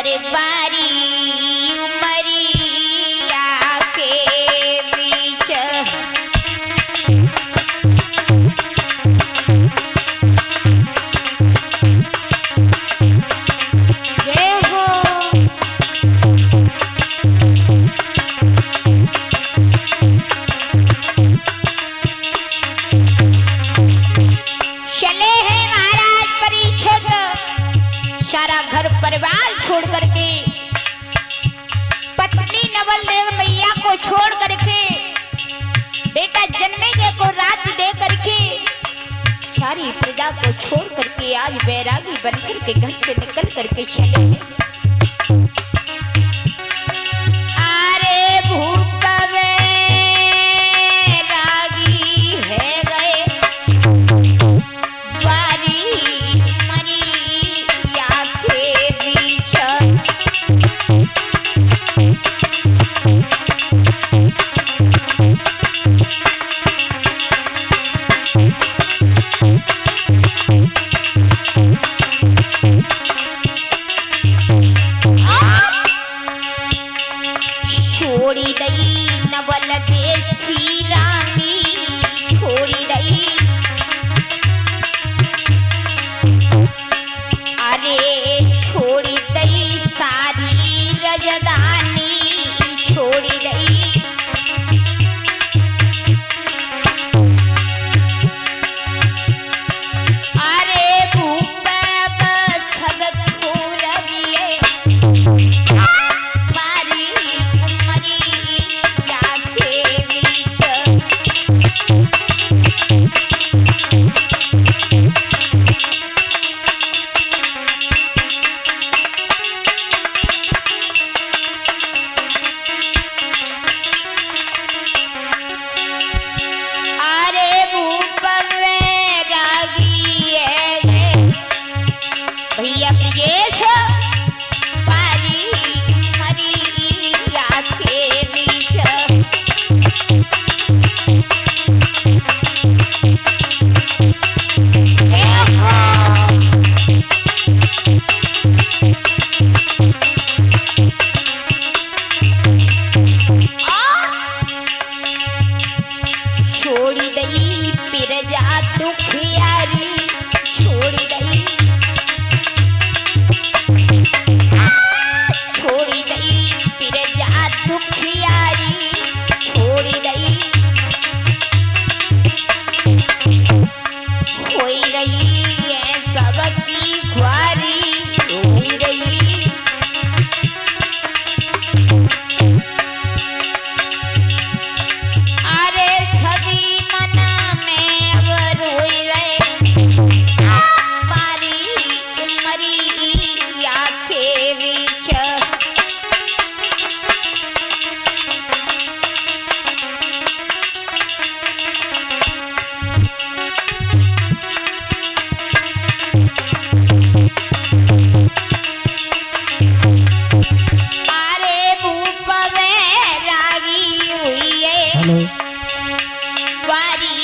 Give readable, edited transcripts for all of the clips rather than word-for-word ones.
और बारी उमरिया के बीच जय हो। चले हैं महाराज परीक्षित सारा घर परिवार छोड़ करके, पत्नी नवल देव मैया को छोड़ करके, बेटा जन्मेजय को राज्य दे करके, सारी प्रजा को छोड़ करके आज बैरागी बनकर के घर से निकल करके चले हैं। अरे भूप बैरागी है गए वारी मरिया के बीच छोड़ी गई नवल देसी रानी, छोड़ी गई अरे छोड़ी गई सारी रजदानी, छोड़ी गई अरे भूप सब खोरबिए वारी उमरिया के बीच अरे भूप बैरागी है गए भैया ब्रिजेश वारी उमरिया के बीच छोड़ी गई पिरजा दुखियारी, छोड़ी गई छोड़ी गई पिरजा दुखियारी, छोड़ी गई होई रही है सबकी ख्वारी, होई रही अरे सभी मना में अब रोई रहे मारी उमरिया के बीच अरे भूप बैरागी हुई है वारी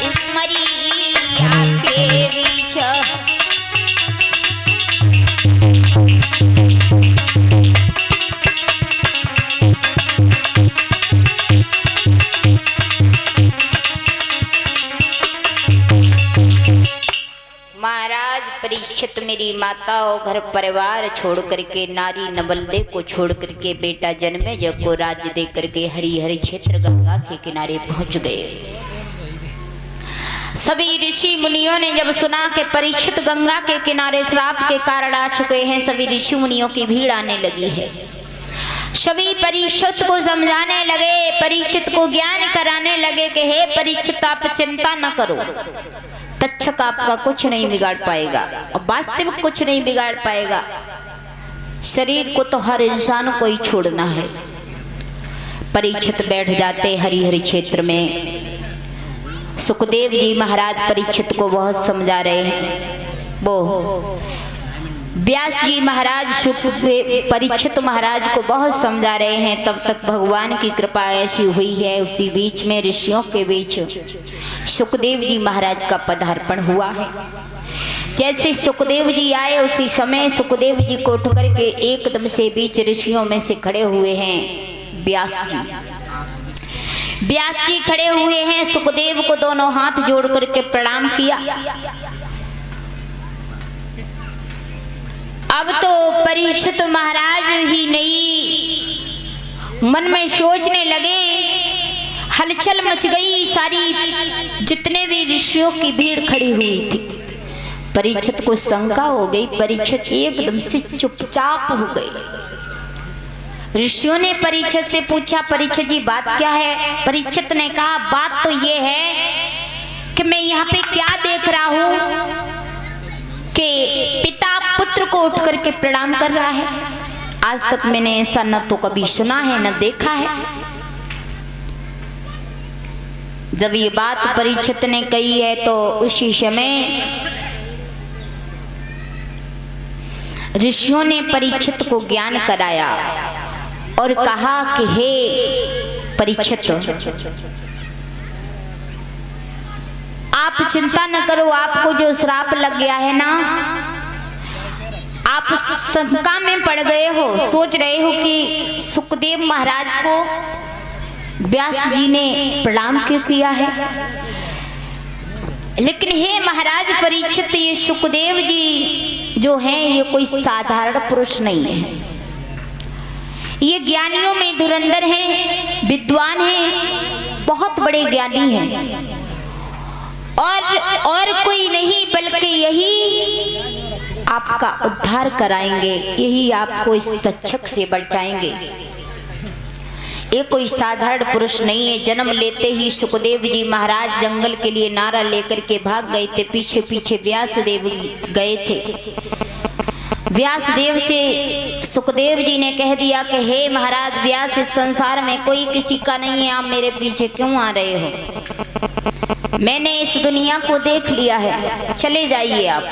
उमरिया के बीच महाराज परीक्षित मेरी माता और घर परिवार छोड़ करके, नारी नवलदे को छोड़ करके, बेटा जन्मेजय को राज्य दे करके हरिहर क्षेत्र गंगा के किनारे पहुंच गए। सभी ऋषि मुनियों ने जब सुना कि परीक्षित गंगा के किनारे श्राप के कारण आ चुके हैं, सभी ऋषि मुनियों की भीड़ आने लगी है। सभी परीक्षित को समझाने लगे, परीक्षित को ज्ञान कराने लगे कि हे परीक्षित आप चिंता न करो, तक्षक आपका कुछ नहीं बिगाड़ पाएगा और वास्तविक कुछ नहीं बिगाड़ पाएगा। शरीर को तो हर इंसान को ही छोड़ना है। परीक्षित बैठ जाते हरिहर क्षेत्र में। सुखदेव जी महाराज परीक्षित को बहुत समझा रहे हैं। वो व्यास जी महाराज परीक्षित महाराज को बहुत समझा रहे हैं। तब तक भगवान की कृपा ऐसी हुई है, उसी बीच में ऋषियों के बीच सुखदेव जी महाराज का पदार्पण हुआ है। जैसे सुखदेव जी आए उसी समय सुखदेव जी को उठ करके एकदम से बीच ऋषियों में से खड़े हुए हैं व्यास जी। व्यास जी खड़े हुए हैं, सुखदेव को दोनों हाथ जोड़ करके प्रणाम किया। अब तो परीक्षित महाराज ही नहीं मन में सोचने लगे, हलचल मच गई, सारी जितने भी ऋषियों की भीड़ खड़ी हुई थी। परीक्षित को शंका हो गई, परीक्षित एकदम से चुपचाप हो गए। ऋषियों ने परीक्षित से पूछा, परीक्षित जी बात क्या है? परीक्षित ने कहा, बात तो ये है कि मैं यहाँ पे क्या देख रहा हूँ कि पिता पुत्र को उठ करके प्रणाम कर रहा है। आज तक मैंने ऐसा न तो कभी सुना है न देखा है। जब ये बात परीक्षित ने कही है तो उसी समय ऋषियों ने परीक्षित को ज्ञान कराया और कहा कि हे परीक्षित, आप चिंता न करो, आपको जो श्राप लग गया है ना, आप शंका में पड़ गए हो, सोच रहे हो कि सुखदेव महाराज को व्यास जी ने प्रणाम क्यों किया है। लेकिन हे महाराज परीक्षित, ये सुखदेव जी जो हैं ये कोई साधारण पुरुष नहीं है। ये ज्ञानियों में धुरंधर हैं, विद्वान हैं, बहुत बड़े ज्ञानी हैं, और कोई नहीं बल्कि यही आपका उद्धार कराएंगे, यही आपको इस तक्षक से बचाएंगे। ये कोई साधारण पुरुष नहीं है। जन्म लेते ही सुखदेव जी महाराज जंगल के लिए नारा लेकर के भाग गए थे, पीछे पीछे व्यासदेव गए थे। व्यासदेव से सुखदेव जी ने कह दिया कि हे महाराज व्यास, इस संसार में कोई किसी का नहीं है, आप मेरे पीछे क्यों आ रहे हो? मैंने इस दुनिया को देख लिया है, चले जाइए आप।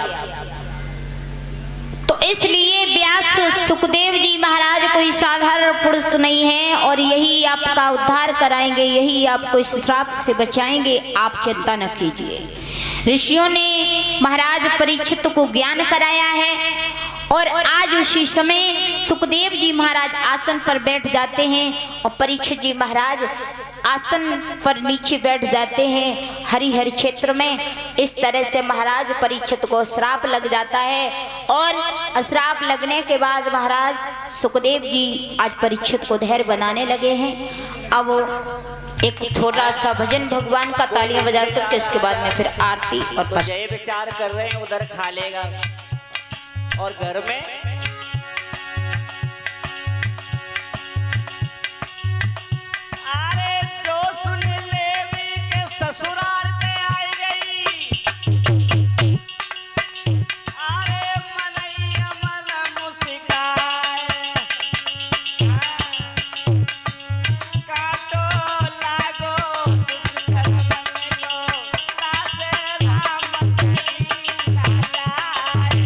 तो इसलिए व्यास सुखदेव जी महाराज कोई साधारण पुरुष नहीं है और यही आपका उद्धार कराएंगे, यही आपको इस श्राप से बचाएंगे, आप चिंता न कीजिए। ऋषियों ने महाराज परीक्षित को ज्ञान कराया है और आज उसी समय सुखदेव जी महाराज आसन पर बैठ जाते हैं और परीक्षित जी महाराज आसन पर नीचे बैठ जाते हैं हरिहर क्षेत्र में। इस तरह से महाराज परीक्षित को श्राप लग जाता है और श्राप लगने के बाद महाराज सुखदेव जी आज परीक्षित को धैर्य बनाने लगे हैं। अब एक छोटा सा भजन भगवान का तालियां बजा करके उसके बाद में फिर आरती और जय विचार कर रहे हैं, उधर खा लेगा और घर में अरे जो सुन लेवी के ससुराल में आई गई, अरे मनैया मन मुस्काए, काटो लागो दुष्कर्म को, राधे राम कहीं ना जाए।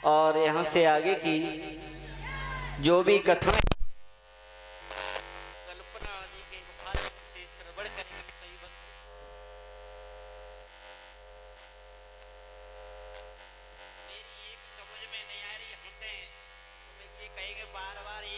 और यहाँ से आगे की जो भी कथाएं